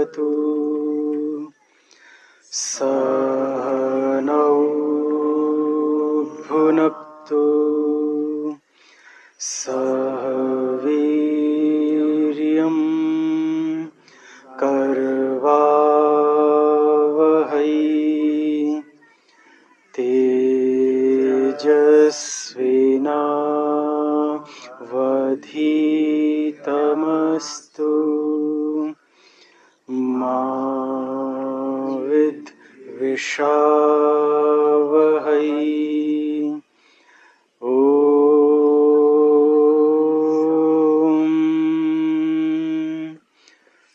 भवतु सहनौ भुनक्तु सह वीर्यं करवावहै तेजस्विनावधीतमस्तु मा विद्विषावहै। ओम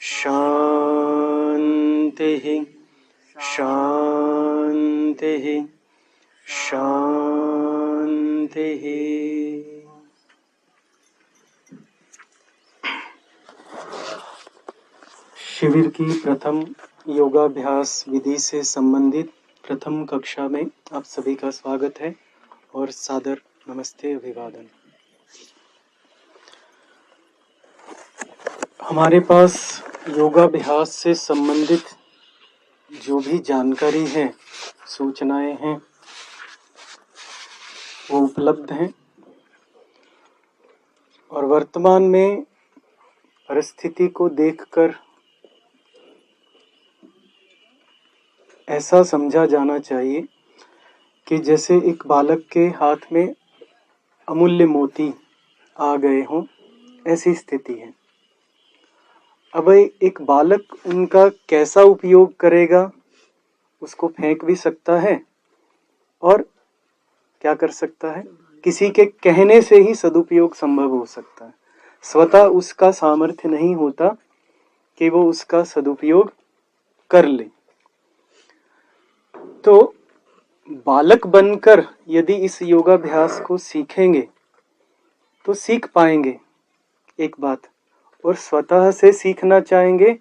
शांति शांति शांति। शिविर की प्रथम योगाभ्यास विधि से संबंधित प्रथम कक्षा में आप सभी का स्वागत है और सादर नमस्ते अभिवादन। हमारे पास योगाभ्यास से संबंधित जो भी जानकारी है, सूचनाएं हैं, वो उपलब्ध हैं और वर्तमान में परिस्थिति को देखकर ऐसा समझा जाना चाहिए कि जैसे एक बालक के हाथ में अमूल्य मोती आ गए हों, ऐसी स्थिति है। अब एक बालक उनका कैसा उपयोग करेगा, उसको फेंक भी सकता है और क्या कर सकता है, किसी के कहने से ही सदुपयोग संभव हो सकता है। स्वतः उसका सामर्थ्य नहीं होता कि वो उसका सदुपयोग कर ले। तो बालक बनकर यदि इस योगाभ्यास को सीखेंगे तो सीख पाएंगे एक बात, और स्वतः से सीखना चाहेंगे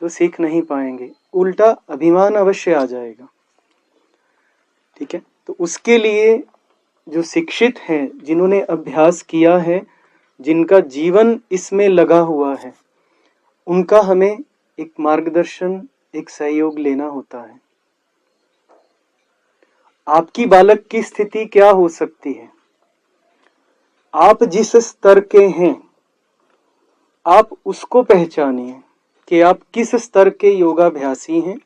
तो सीख नहीं पाएंगे, उल्टा अभिमान अवश्य आ जाएगा। ठीक है, तो उसके लिए जो शिक्षित हैं, जिन्होंने अभ्यास किया है, जिनका जीवन इसमें लगा हुआ है, उनका हमें एक मार्गदर्शन, एक सहयोग लेना होता है। आपकी बालक की स्थिति क्या हो सकती है, आप जिस स्तर के हैं आप उसको पहचानिए कि आप किस स्तर के योगाभ्यासी हैं।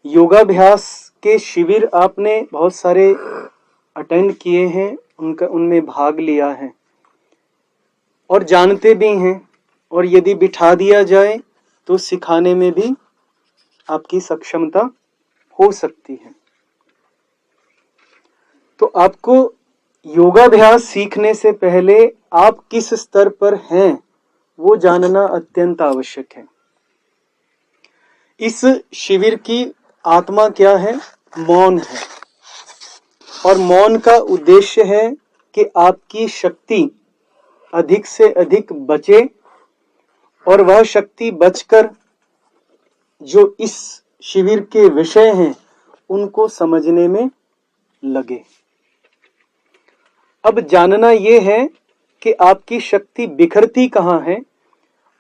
योगाभ्यास के शिविर आपने बहुत सारे अटेंड किए हैं, उनमें भाग लिया है और जानते भी हैं, और यदि बिठा दिया जाए तो सिखाने में भी आपकी सक्षमता हो सकती है। तो आपको योगाभ्यास सीखने से पहले आप किस स्तर पर हैं वो जानना अत्यंत आवश्यक है। इस शिविर की आत्मा क्या है? मौन है, और मौन का उद्देश्य है कि आपकी शक्ति अधिक से अधिक बचे और वह शक्ति बचकर जो इस शिविर के विषय हैं उनको समझने में लगे। अब जानना यह है कि आपकी शक्ति बिखरती कहाँ है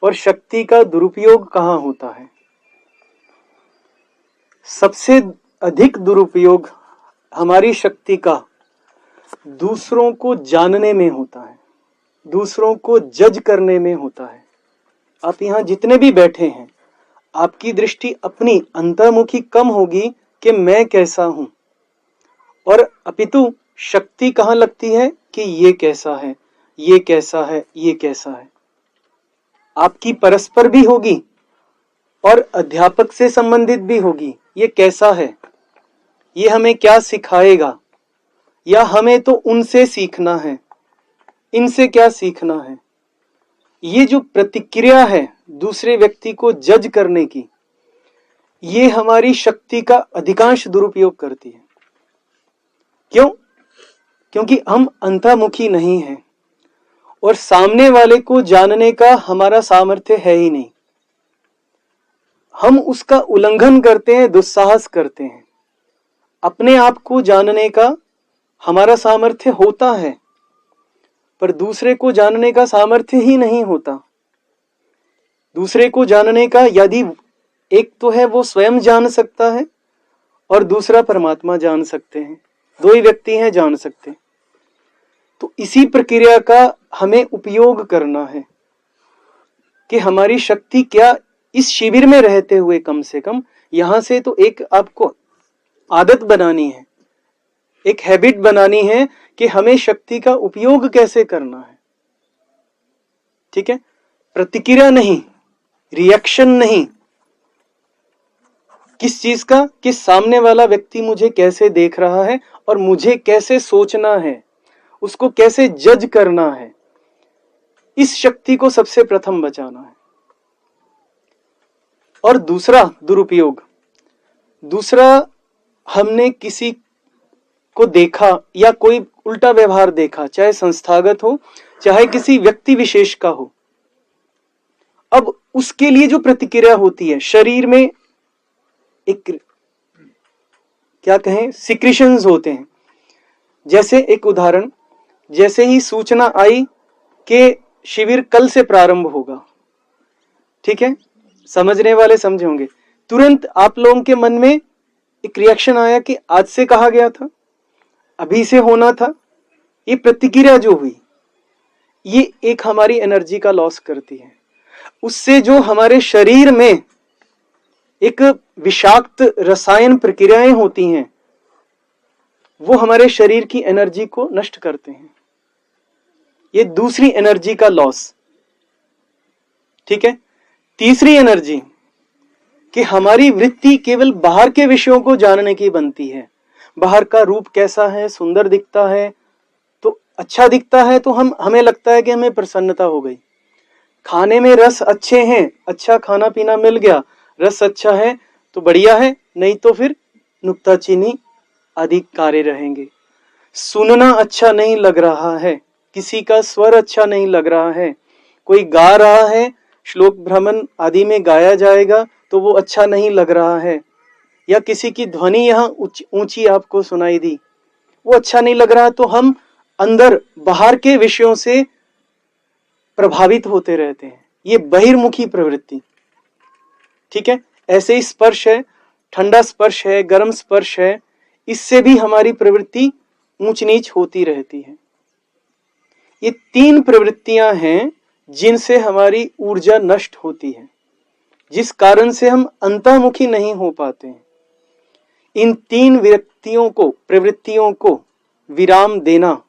और शक्ति का दुरुपयोग कहाँ होता है। सबसे अधिक दुरुपयोग हमारी शक्ति का दूसरों को जानने में होता है, दूसरों को जज करने में होता है। आप यहाँ जितने भी बैठे हैं, आपकी दृष्टि अपनी अंतर्मुखी कम होगी कि मैं कैसा हूं, और अपितु शक्ति कहाँ लगती है कि ये कैसा है, ये कैसा है, ये कैसा है। आपकी परस्पर भी होगी और अध्यापक से संबंधित भी होगी। ये कैसा है, ये हमें क्या सिखाएगा, या हमें तो उनसे सीखना है, इनसे क्या सीखना है। ये जो प्रतिक्रिया है दूसरे व्यक्ति को जज करने की, ये हमारी शक्ति का अधिकांश दुरुपयोग करती है। क्यों? क्योंकि हम अंतर्मुखी नहीं हैं और सामने वाले को जानने का हमारा सामर्थ्य है ही नहीं। हम उसका उल्लंघन करते हैं, दुस्साहस करते हैं। अपने आप को जानने का हमारा सामर्थ्य होता है, पर दूसरे को जानने का सामर्थ्य ही नहीं होता। दूसरे को जानने का यदि एक तो है वो स्वयं जान सकता है और दूसरा परमात्मा जान सकते हैं, दो ही व्यक्ति हैं जान सकते। तो इसी प्रक्रिया का हमें उपयोग करना है कि हमारी शक्ति क्या इस शिविर में रहते हुए कम से कम यहां से तो एक आपको आदत बनानी है, एक हैबिट बनानी है कि हमें शक्ति का उपयोग कैसे करना है। ठीक है, प्रतिक्रिया नहीं, रिएक्शन नहीं, किस चीज का, कि सामने वाला व्यक्ति मुझे कैसे देख रहा है और मुझे कैसे सोचना है, उसको कैसे जज करना है, इस शक्ति को सबसे प्रथम बचाना है। और दूसरा दुरुपयोग, दूसरा हमने किसी को देखा या कोई उल्टा व्यवहार देखा, चाहे संस्थागत हो चाहे किसी व्यक्ति विशेष का हो, अब उसके लिए जो प्रतिक्रिया होती है शरीर में, एक क्या कहें सिक्रीशंस होते हैं। जैसे एक उदाहरण, जैसे ही सूचना आई कि शिविर कल से प्रारंभ होगा, ठीक है, समझने वाले समझे होंगे, तुरंत आप लोगों के मन में एक रिएक्शन आया कि आज से कहा गया था, अभी से होना था। ये प्रतिक्रिया जो हुई ये एक हमारी एनर्जी का लॉस करती है। उससे जो हमारे शरीर में एक विषाक्त रसायन प्रक्रियाएं होती हैं वो हमारे शरीर की एनर्जी को नष्ट करते हैं। ये दूसरी एनर्जी का लॉस। ठीक है, तीसरी एनर्जी कि हमारी वृत्ति केवल बाहर के विषयों को जानने की बनती है। बाहर का रूप कैसा है, सुंदर दिखता है तो अच्छा दिखता है तो हमें लगता है कि हमें प्रसन्नता हो गई। खाने में रस अच्छे हैं, अच्छा खाना पीना मिल गया, रस अच्छा है तो बढ़िया है, नहीं तो फिर नुक्ताचीनी आदि कार्य रहेंगे। सुनना अच्छा नहीं लग रहा है, किसी का स्वर अच्छा नहीं लग रहा है, कोई गा रहा है, श्लोक भ्रमण आदि में गाया जाएगा तो वो अच्छा नहीं लग रहा है, या किसी की ध्वनि यहाँ ऊंची आपको सुनाई दी, वो अच्छा नहीं लग रहा, तो हम अंदर बाहर के विषयों से प्रभावित होते रहते हैं। ये बहिर्मुखी प्रवृत्ति। ठीक है, ऐसे ही स्पर्श है, ठंडा स्पर्श है, गर्म स्पर्श है, इससे भी हमारी प्रवृत्ति ऊंच नीच होती रहती है। ये तीन प्रवृत्तियां हैं जिनसे हमारी ऊर्जा नष्ट होती है, जिस कारण से हम अंतर्मुखी नहीं हो पाते हैं। इन तीन प्रवृत्तियों को विराम देना,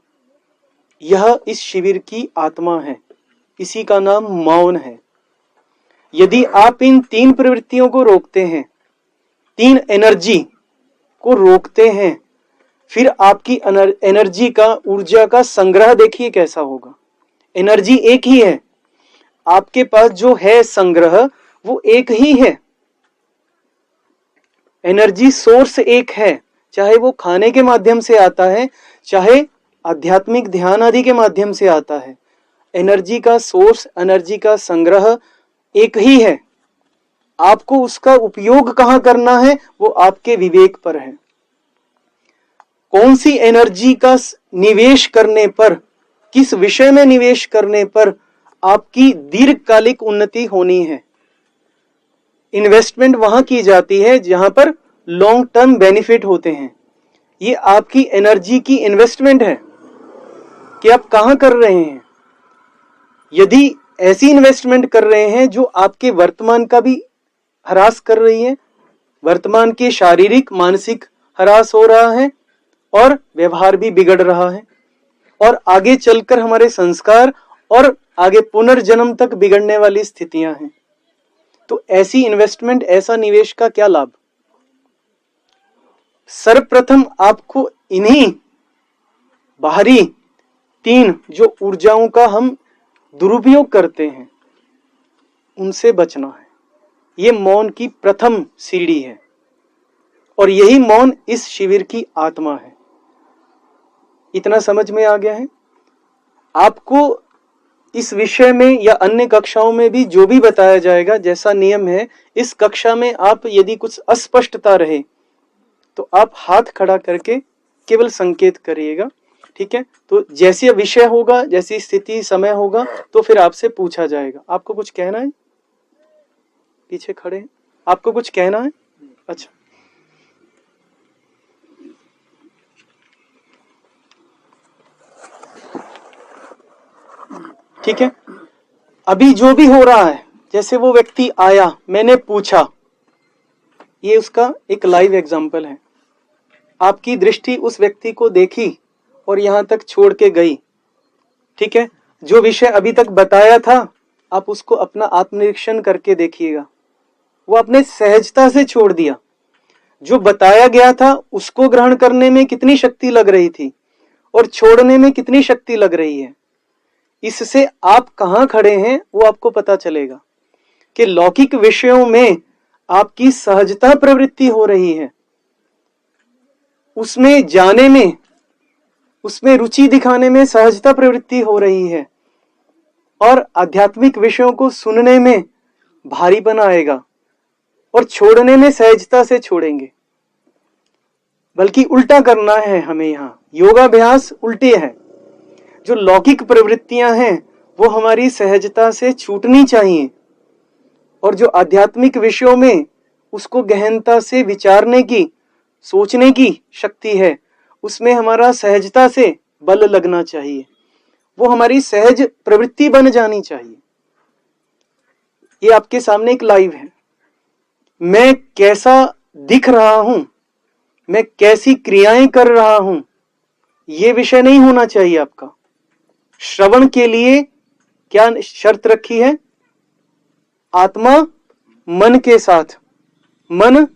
यह इस शिविर की आत्मा है, इसी का नाम मौन है। यदि आप इन तीन प्रवृत्तियों को रोकते हैं, तीन एनर्जी को रोकते हैं, फिर आपकी एनर्जी का, ऊर्जा का संग्रह देखिए कैसा होगा। एनर्जी एक ही है, आपके पास जो है संग्रह वो एक ही है, एनर्जी सोर्स एक है, चाहे वो खाने के माध्यम से आता है, चाहे आध्यात्मिक ध्यान आदि के माध्यम से आता है। एनर्जी का सोर्स, एनर्जी का संग्रह एक ही है। आपको उसका उपयोग कहां करना है वो आपके विवेक पर है। कौन सी एनर्जी का निवेश करने पर, किस विषय में निवेश करने पर आपकी दीर्घकालिक उन्नति होनी है। इन्वेस्टमेंट वहां की जाती है जहां पर लॉन्ग टर्म बेनिफिट होते हैं। ये आपकी एनर्जी की इन्वेस्टमेंट है कि आप कहां कर रहे हैं। यदि ऐसी इन्वेस्टमेंट कर रहे हैं जो आपके वर्तमान का भी ह्रास कर रही है, वर्तमान के शारीरिक मानसिक ह्रास हो रहा है और व्यवहार भी बिगड़ रहा है, और आगे चलकर हमारे संस्कार और आगे पुनर्जन्म तक बिगड़ने वाली स्थितियां हैं, तो ऐसी इन्वेस्टमेंट, ऐसा निवेश का क्या लाभ। सर्वप्रथम आपको इन्हीं बाहरी तीन जो ऊर्जाओं का हम दुरुपयोग करते हैं उनसे बचना है। ये मौन की प्रथम सीढ़ी है और यही मौन इस शिविर की आत्मा है। इतना समझ में आ गया है आपको। इस विषय में या अन्य कक्षाओं में भी जो भी बताया जाएगा, जैसा नियम है, इस कक्षा में आप यदि कुछ अस्पष्टता रहे तो आप हाथ खड़ा करके केवल संकेत करिएगा। ठीक है, तो जैसे विषय होगा, जैसी स्थिति समय होगा तो फिर आपसे पूछा जाएगा। आपको कुछ कहना है? पीछे खड़े हैं। आपको कुछ कहना है? अच्छा, ठीक है। अभी जो भी हो रहा है, जैसे वो व्यक्ति आया, मैंने पूछा, ये उसका एक लाइव एग्जाम्पल है। आपकी दृष्टि उस व्यक्ति को देखी और यहां तक छोड़ के गई, ठीक है। जो विषय अभी तक बताया था, आप उसको अपना आत्मनिरीक्षण करके देखिएगा, वो अपने सहजता से छोड़ दिया। जो बताया गया था उसको ग्रहण करने में कितनी शक्ति लग रही थी और छोड़ने में कितनी शक्ति लग रही है, इससे आप कहां खड़े हैं वो आपको पता चलेगा कि लौकिक विषयों में आपकी सहजता प्रवृत्ति हो रही है, उसमें जाने में, उसमें रुचि दिखाने में सहजता प्रवृत्ति हो रही है, और आध्यात्मिक विषयों को सुनने में भारीपन आएगा और छोड़ने में सहजता से छोड़ेंगे। बल्कि उल्टा करना है हमें। यहाँ योगाभ्यास उल्टे है। जो लौकिक प्रवृत्तियां हैं वो हमारी सहजता से छूटनी चाहिए, और जो आध्यात्मिक विषयों में उसको गहनता से विचारने की, सोचने की शक्ति है, उसमें हमारा सहजता से बल लगना चाहिए, वो हमारी सहज प्रवृत्ति बन जानी चाहिए। ये आपके सामने एक लाइव है। मैं कैसा दिख रहा हूं, मैं कैसी क्रियाएं कर रहा हूं, ये विषय नहीं होना चाहिए आपका। श्रवण के लिए क्या शर्त रखी है? आत्मा मन के साथ, मन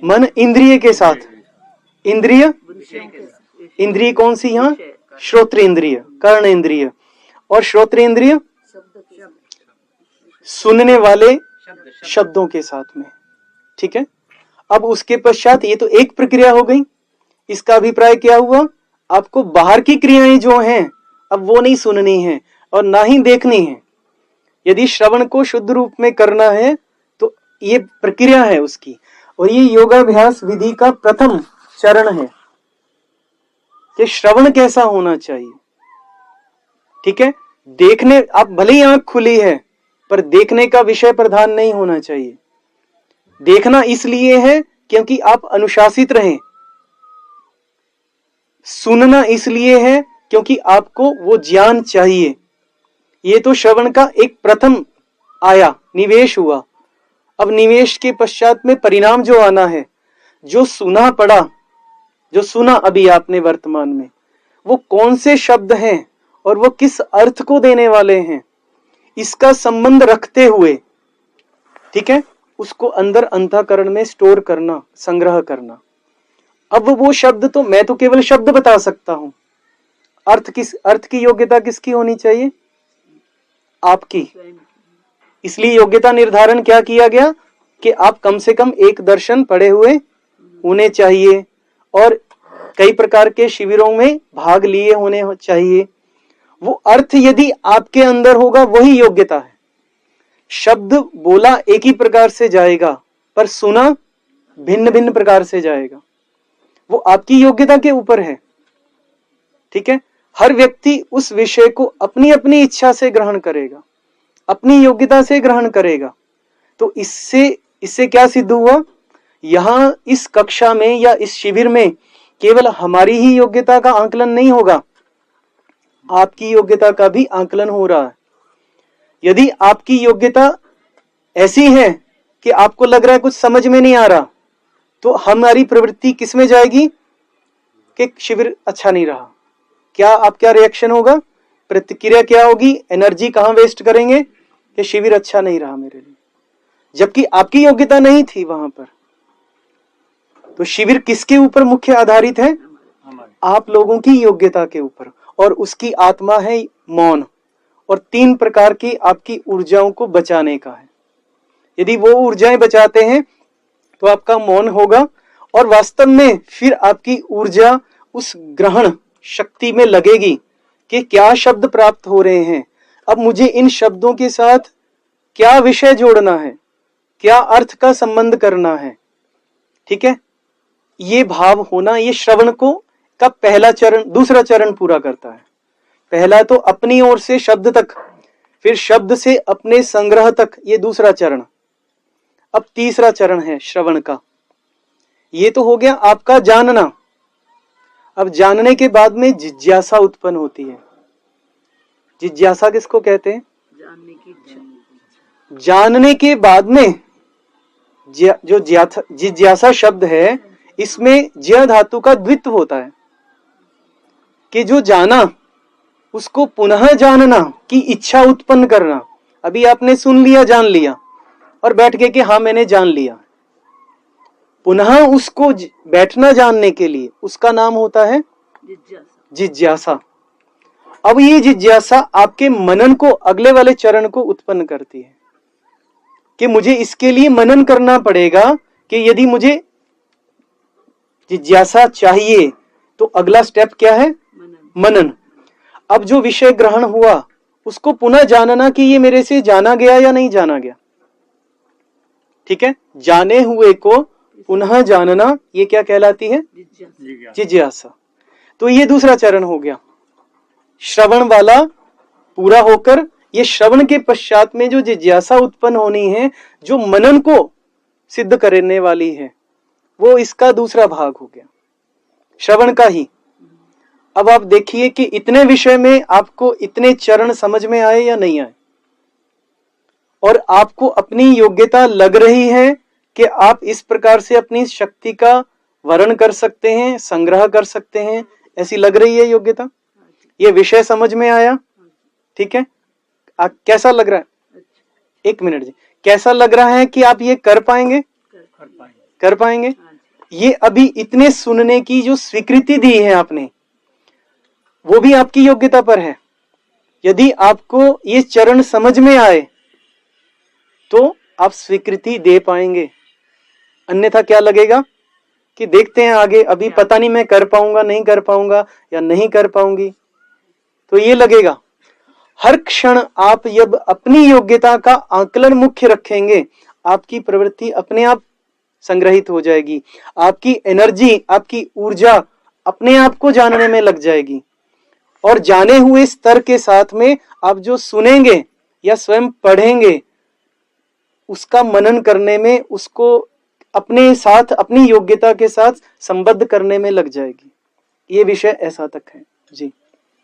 मन इंद्रिय के साथ, इंद्रिय इंद्रिय कौन सी? यहाँ श्रोत्र इंद्रिय, कर्ण इंद्रिय, और श्रोत्र इंद्रिय सुनने वाले शब्दों के साथ में, ठीक है। अब उसके पश्चात ये तो एक प्रक्रिया हो गई। इसका अभिप्राय क्या हुआ? आपको बाहर की क्रियाएं जो हैं अब वो नहीं सुननी है और ना ही देखनी है। यदि श्रवण को शुद्ध रूप में करना है तो ये प्रक्रिया है उसकी, और ये योगाभ्यास विधि का प्रथम चरण है कि श्रवण कैसा होना चाहिए, ठीक है। देखने, आप भले ही आंख खुली है पर देखने का विषय प्रधान नहीं होना चाहिए। देखना इसलिए है क्योंकि आप अनुशासित रहें, सुनना इसलिए है क्योंकि आपको वो ज्ञान चाहिए। ये तो श्रवण का एक प्रथम आया, निवेश हुआ। अब निवेश के पश्चात में परिणाम जो आना है, जो सुना पड़ा, जो सुना अभी आपने वर्तमान में, वो कौन से शब्द हैं और वो किस अर्थ को देने वाले हैं, इसका संबंध रखते हुए, ठीक है, उसको अंदर अंतःकरण में स्टोर करना, संग्रह करना। अब वो शब्द तो मैं तो केवल शब्द बता सकता हूं, अर्थ की योग्यता किसकी होनी चाहिए? आपकी। इसलिए योग्यता निर्धारण क्या किया गया कि आप कम से कम एक दर्शन पढ़े हुए होने चाहिए और कई प्रकार के शिविरों में भाग लिए होने चाहिए। वो अर्थ यदि आपके अंदर होगा वही योग्यता है। शब्द बोला एक ही प्रकार से जाएगा पर सुना भिन्न भिन्न प्रकार से जाएगा, वो आपकी योग्यता के ऊपर है, ठीक है। हर व्यक्ति उस विषय को अपनी अपनी इच्छा से ग्रहण करेगा, अपनी योग्यता से ग्रहण करेगा। तो इससे क्या सिद्ध हुआ? यहां इस कक्षा में या इस शिविर में केवल हमारी ही योग्यता का आंकलन नहीं होगा, आपकी योग्यता का भी आंकलन हो रहा है। यदि आपकी योग्यता ऐसी है कि आपको लग रहा है कुछ समझ में नहीं आ रहा, तो हमारी प्रवृत्ति किस में जाएगी कि शिविर अच्छा नहीं रहा। क्या रिएक्शन होगा, प्रतिक्रिया क्या होगी, एनर्जी कहां वेस्ट करेंगे कि शिविर अच्छा नहीं रहा मेरे लिए, जबकि आपकी योग्यता नहीं थी वहां पर। तो शिविर किसके ऊपर मुख्य आधारित है? आप लोगों की योग्यता के ऊपर, और उसकी आत्मा है मौन, और 3 प्रकार की आपकी ऊर्जाओं को बचाने का है। यदि वो ऊर्जाएं बचाते हैं तो आपका मौन होगा, और वास्तव में फिर आपकी ऊर्जा उस ग्रहण शक्ति में लगेगी कि क्या शब्द प्राप्त हो रहे हैं, अब मुझे इन शब्दों के साथ क्या विषय जोड़ना है, क्या अर्थ का संबंध करना है, ठीक है। ये भाव होना, ये श्रवण को का पहला चरण, दूसरा चरण पूरा करता है। पहला तो अपनी ओर से शब्द तक फिर शब्द से अपने संग्रह तक, ये दूसरा चरण। अब तीसरा चरण है श्रवण का। ये तो हो गया आपका जानना। अब जानने के बाद में जिज्ञासा उत्पन्न होती है। जिज्ञासा किसको कहते हैं? जानने की इच्छा। जानने के बाद में जो जिज्ञासा शब्द है, इसमें ज्य धातु का द्वित्व होता है कि जो जाना उसको पुनः जानना की इच्छा उत्पन्न करना। अभी आपने सुन लिया, जान लिया और बैठ गए कि हाँ मैंने जान लिया। पुनः उसको बैठना जानने के लिए, उसका नाम होता है जिज्ञासा। अब ये जिज्ञासा आपके मनन को, अगले वाले चरण को उत्पन्न करती है कि मुझे इसके लिए मनन करना पड़ेगा कि यदि मुझे जिज्ञासा चाहिए तो अगला स्टेप क्या है? मनन। अब जो विषय ग्रहण हुआ उसको पुनः जानना कि ये मेरे से जाना गया या नहीं जाना गया। ठीक है, जाने हुए को पुनः जानना, ये क्या कहलाती है? जिज्ञासा। तो ये दूसरा चरण हो गया। श्रवण वाला पूरा होकर, ये श्रवण के पश्चात में जो जिज्ञासा उत्पन्न होनी है, जो मनन को सिद्ध करने वाली है, वो इसका दूसरा भाग हो गया, श्रवण का ही। अब आप देखिए कि इतने विषय में आपको इतने चरण समझ में आए या नहीं आए, और आपको अपनी योग्यता लग रही है कि आप इस प्रकार से अपनी शक्ति का वर्ण कर सकते हैं, संग्रह कर सकते हैं, ऐसी लग रही है योग्यता? ये विषय समझ में आया? ठीक है, कैसा लग रहा है? एक मिनट जी, कैसा लग रहा है कि आप ये कर पाएंगे? कर पाएंगे। ये अभी इतने सुनने की जो स्वीकृति दी है आपने, वो भी आपकी योग्यता पर है। यदि आपको ये चरण समझ में आए तो आप स्वीकृति दे पाएंगे, अन्यथा क्या लगेगा कि देखते हैं आगे, अभी पता नहीं मैं कर पाऊंगा, नहीं कर पाऊंगा या नहीं कर पाऊंगी, तो ये लगेगा। हर क्षण आप जब अपनी योग्यता का आकलन मुख्य रखेंगे, आपकी प्रवृत्ति अपने आप संग्रहित हो जाएगी, आपकी एनर्जी, आपकी ऊर्जा अपने आप को जानने में लग जाएगी, और जाने हुए स्तर के साथ में आप जो सुनेंगे या स्वयं पढ़ेंगे, उसका मनन करने में, उसको अपने साथ, अपनी योग्यता के साथ संबद्ध करने में लग जाएगी। ये विषय ऐसा तक है जी।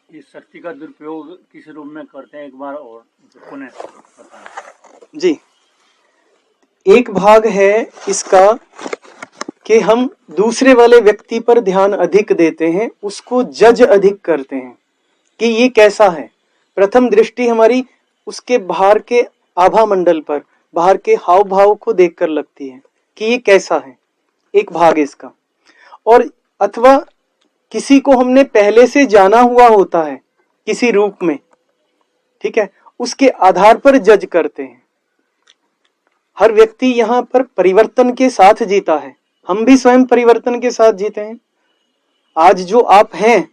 इस शक्ति का दुरुपयोग किस रूप में करते हैं, एक बार और पुनः बताएं। जी, एक भाग है इसका कि हम दूसरे वाले व्यक्ति पर ध्यान अधिक देते हैं, उसको जज अधिक करते हैं कि ये कैसा है। प्रथम दृष्टि हमारी उसके बाहर के आभा मंडल पर, बाहर के हाव भाव को देखकर लगती है कि ये कैसा है, एक भाग इसका। और अथवा किसी को हमने पहले से जाना हुआ होता है किसी रूप में, ठीक है, उसके आधार पर जज करते हैं। हर व्यक्ति यहाँ पर परिवर्तन के साथ जीता है, हम भी स्वयं परिवर्तन के साथ जीते हैं। आज जो आप हैं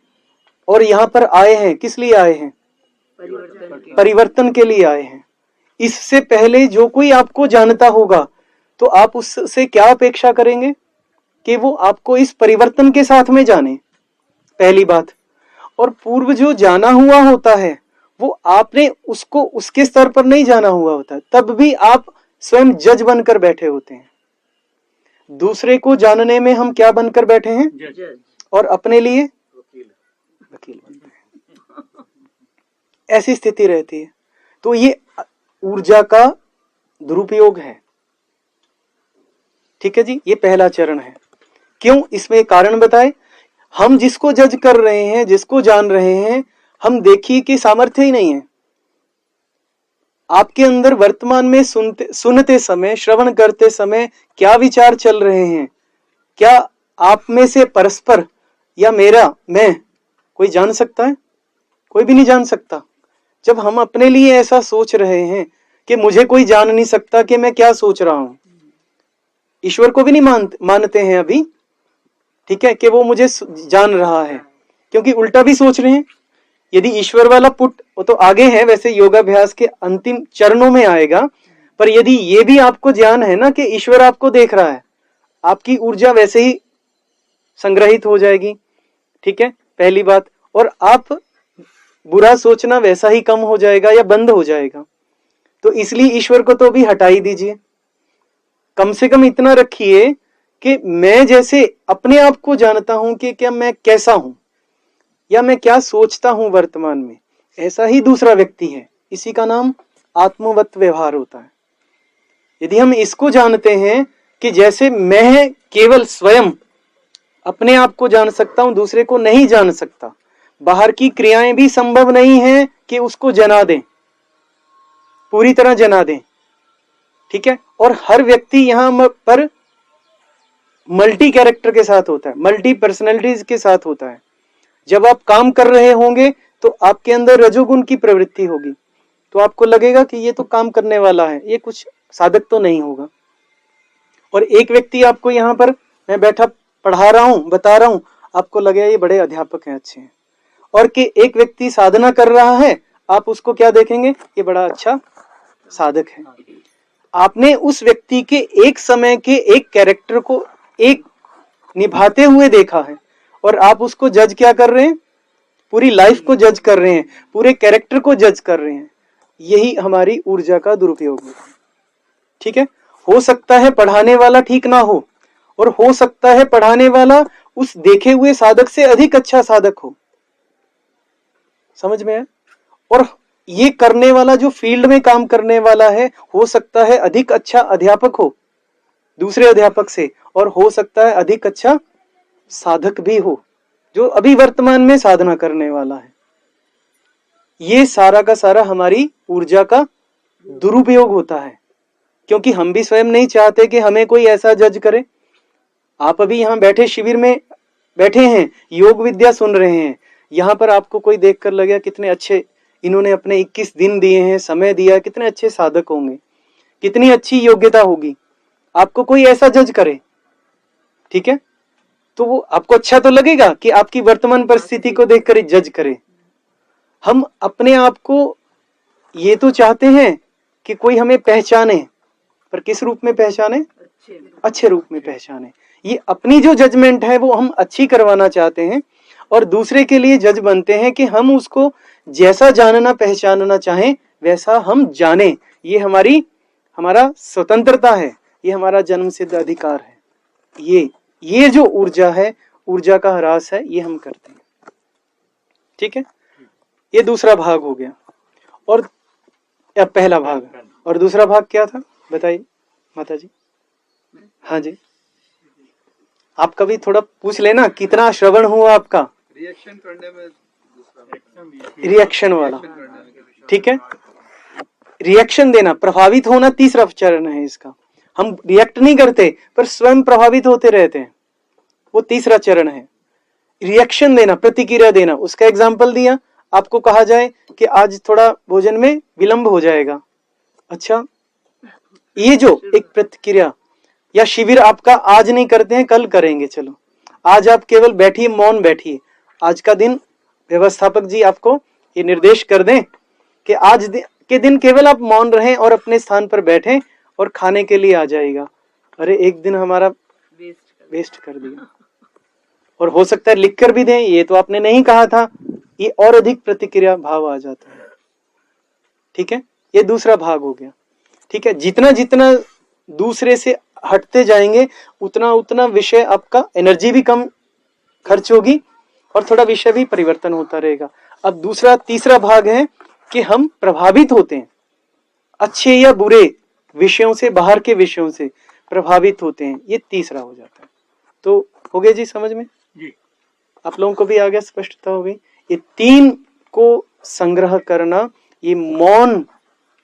और यहाँ पर आए हैं, किस लिए आए हैं? परिवर्तन के लिए आए हैं। इससे पहले जो कोई आपको जानता होगा तो आप उससे क्या अपेक्षा करेंगे कि वो आपको इस परिवर्तन के साथ में जाने, पहली बात। और पूर्व जो जाना हुआ होता है वो आपने उसको उसके स्तर पर नहीं जाना हुआ होता है, तब भी आप स्वयं जज बनकर बैठे होते हैं। दूसरे को जानने में हम क्या बनकर बैठे हैं? जज। और अपने लिए वकील बनते हैं। ऐसी स्थिति रहती है। तो ये ऊर्जा का दुरुपयोग है। ठीक है जी, ये पहला चरण है। क्यों? इसमें कारण बताए। हम जिसको जज कर रहे हैं, जिसको जान रहे हैं, हम देखिए कि सामर्थ्य ही नहीं है आपके अंदर। वर्तमान में सुनते समय, श्रवण करते समय क्या विचार चल रहे हैं, क्या आप में से परस्पर या मेरा, मैं, कोई जान सकता है? कोई भी नहीं जान सकता। जब हम अपने लिए ऐसा सोच रहे हैं कि मुझे कोई जान नहीं सकता कि मैं क्या सोच रहा हूं, ईश्वर को भी नहीं मानते हैं अभी, ठीक है, कि वो मुझे जान रहा है, क्योंकि उल्टा भी सोच रहे हैं। यदि ईश्वर वाला पुट, वो तो आगे है, वैसे योगाभ्यास के अंतिम चरणों में आएगा, पर यदि ये भी आपको ज्ञान है ना कि ईश्वर आपको देख रहा है, आपकी ऊर्जा वैसे ही संग्रहित हो जाएगी। ठीक है, पहली बात। और आप बुरा सोचना वैसा ही कम हो जाएगा या बंद हो जाएगा। तो इसलिए ईश्वर को तो अभी हटा ही दीजिए, कम से कम इतना रखिए कि मैं जैसे अपने आप को जानता हूं कि क्या मैं कैसा हूं या मैं क्या सोचता हूं वर्तमान में, ऐसा ही दूसरा व्यक्ति है। इसी का नाम आत्मवत व्यवहार होता है। यदि हम इसको जानते हैं कि जैसे मैं केवल स्वयं अपने आप को जान सकता हूं, दूसरे को नहीं जान सकता, बाहर की क्रियाएं भी संभव नहीं है कि उसको जना दें, पूरी तरह जना दें, ठीक है। और हर व्यक्ति यहां पर मल्टी कैरेक्टर के साथ होता है, मल्टी पर्सनैलिटीज के साथ होता है। जब आप काम कर रहे होंगे तो आपके अंदर रजोगुण की प्रवृत्ति होगी, तो आपको लगेगा कि ये तो काम करने वाला है, ये कुछ साधक तो नहीं होगा। और एक व्यक्ति आपको यहाँ पर मैं बैठा पढ़ा रहा हूं, बता रहा हूं, आपको लगेगा ये बड़े अध्यापक हैं, अच्छे हैं। और कि एक व्यक्ति साधना कर रहा है, आप उसको क्या देखेंगे, ये बड़ा अच्छा साधक है। आपने उस व्यक्ति के एक समय के एक कैरेक्टर को एक निभाते हुए देखा है और आप उसको जज क्या कर रहे हैं, पूरी लाइफ को जज कर रहे हैं, पूरे कैरेक्टर को जज कर रहे हैं। यही हमारी ऊर्जा का दुरुपयोग है, ठीक है। हो सकता है पढ़ाने वाला ठीक ना हो, और हो सकता है पढ़ाने वाला उस देखे हुए साधक से अधिक अच्छा साधक हो, समझ में है। और ये करने वाला जो फील्ड में काम करने वाला है, हो सकता है अधिक अच्छा अध्यापक हो दूसरे अध्यापक से, और हो सकता है अधिक अच्छा साधक भी हो जो अभी वर्तमान में साधना करने वाला है। ये सारा का सारा हमारी ऊर्जा का दुरुपयोग होता है, क्योंकि हम भी स्वयं नहीं चाहते कि हमें कोई ऐसा जज करे। आप अभी यहाँ बैठे शिविर में बैठे हैं, योग विद्या सुन रहे हैं, यहाँ पर आपको कोई देखकर लगेगा कितने अच्छे इन्होंने अपने 21 दिन दिए हैं, समय दिया, कितने अच्छे साधक होंगे, कितनी अच्छी योग्यता होगी। आपको कोई ऐसा जज करे, ठीक है, तो वो आपको अच्छा तो लगेगा कि आपकी वर्तमान परिस्थिति को देखकर जज करे। हम अपने आप को ये तो चाहते हैं कि कोई हमें पहचाने, पर किस रूप में पहचाने, अच्छे रूप में पहचाने। ये अपनी जो जजमेंट है वो हम अच्छी करवाना चाहते हैं, और दूसरे के लिए जज बनते हैं कि हम उसको जैसा जानना पहचानना चाहें वैसा हम जाने। ये हमारा स्वतंत्रता है, ये हमारा जन्मसिद्ध अधिकार है। ये जो ऊर्जा है, ऊर्जा का ह्रास है, ये हम करते हैं, ठीक है। ये दूसरा भाग हो गया, और या पहला भाग, और दूसरा भाग क्या था बताइए माता जी। हाँ जी, आप कभी थोड़ा पूछ लेना कितना श्रवण हुआ आपका, रिएक्शन करने में, रिएक्शन वाला, ठीक है। रिएक्शन देना, प्रभावित होना तीसरा चरण है इसका। हम रिएक्ट नहीं करते पर स्वयं प्रभावित होते रहते हैं, वो तीसरा चरण है। रिएक्शन देना, प्रतिक्रिया देना। उसका एग्जाम्पल दिया, आपको कहा जाए कि आज थोड़ा भोजन में विलंब हो जाएगा, अच्छा, ये जो एक प्रतिक्रिया, या शिविर आपका आज नहीं करते हैं कल करेंगे, चलो आज आप केवल बैठिए, मौन बैठिए। आज का दिन व्यवस्थापक जी आपको ये निर्देश कर दें कि आज के दिन केवल आप मौन रहें और अपने स्थान पर बैठें और खाने के लिए आ जाएगा। अरे एक दिन हमारा वेस्ट कर दिया। और हो सकता है लिख कर भी दें, ये तो आपने नहीं कहा था, ये और अधिक प्रतिक्रिया भाव आ जाता है, ठीक है। ये दूसरा भाग हो गया, ठीक है। जितना जितना दूसरे से हटते जाएंगे उतना उतना विषय आपका एनर्जी भी कम खर्च होगी और थोड़ा विषय भी परिवर्तन होता रहेगा। अब दूसरा तीसरा भाग है कि हम प्रभावित होते हैं, अच्छे या बुरे विषयों से, बाहर के विषयों से प्रभावित होते हैं, ये तीसरा हो जाता है। तो हो गया जी समझ में जी, आप लोगों को भी आ गया, स्पष्टता हो गई। ये तीन को संग्रह करना, ये मौन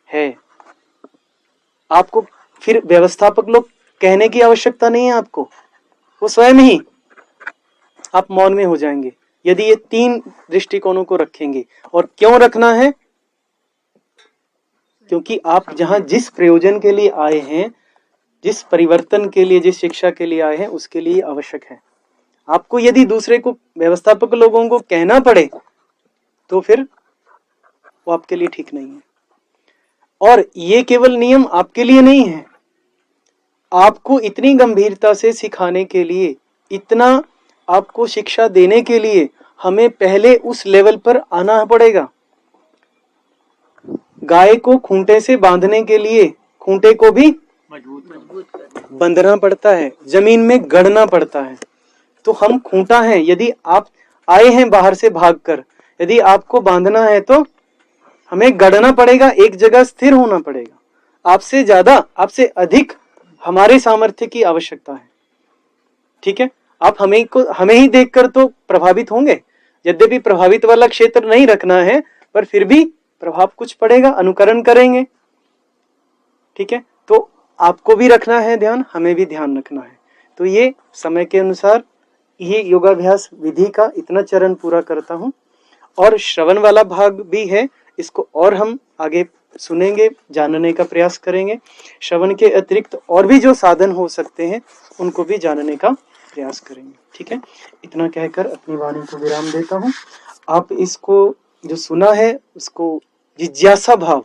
है। आपको फिर व्यवस्थापक लोग कहने की आवश्यकता नहीं है आपको, वो स्वयं ही आप मौन में हो जाएंगे यदि ये तीन दृष्टिकोणों को रखेंगे। और क्यों रखना है, क्योंकि आप जहां जिस प्रयोजन के लिए आए हैं, जिस परिवर्तन के लिए, जिस शिक्षा के लिए आए हैं, उसके लिए आवश्यक है। आपको यदि दूसरे को, व्यवस्थापक लोगों को कहना पड़े तो फिर वो आपके लिए ठीक नहीं है। और ये केवल नियम आपके लिए नहीं है, आपको इतनी गंभीरता से सिखाने के लिए, इतना आपको शिक्षा देने के लिए हमें पहले उस लेवल पर आना पड़ेगा। गाय को खूंटे से बांधने के लिए खूंटे को भी मजबूत कर बंधना पड़ता है, जमीन में गड़ना पड़ता है। तो हम खूंटा हैं। यदि आप आए हैं बाहर से भागकर, यदि आपको बांधना है तो हमें गड़ना पड़ेगा, एक जगह स्थिर होना पड़ेगा। आपसे ज्यादा, आपसे अधिक हमारे सामर्थ्य की आवश्यकता है। ठीक है, आप हमें ही देखकर तो प्रभावित होंगे। यद्यपि प्रभावित वाला क्षेत्र नहीं रखना है, पर फिर भी प्रभाव कुछ पड़ेगा, अनुकरण करेंगे। ठीक है, तो आपको भी रखना है ध्यान, हमें भी ध्यान रखना है। तो ये समय के अनुसार ये योगाभ्यास विधि का इतना चरण पूरा करता हूं। और श्रवण वाला भाग भी है, इसको और हम आगे सुनेंगे, जानने का प्रयास करेंगे। श्रवण के अतिरिक्त और भी जो साधन हो सकते हैं उनको भी जानने का प्रयास करेंगे। ठीक है, इतना कहकर अपनी वाणी को विराम देता हूं। आप इसको जो सुना है उसको जिज्ञासा भाव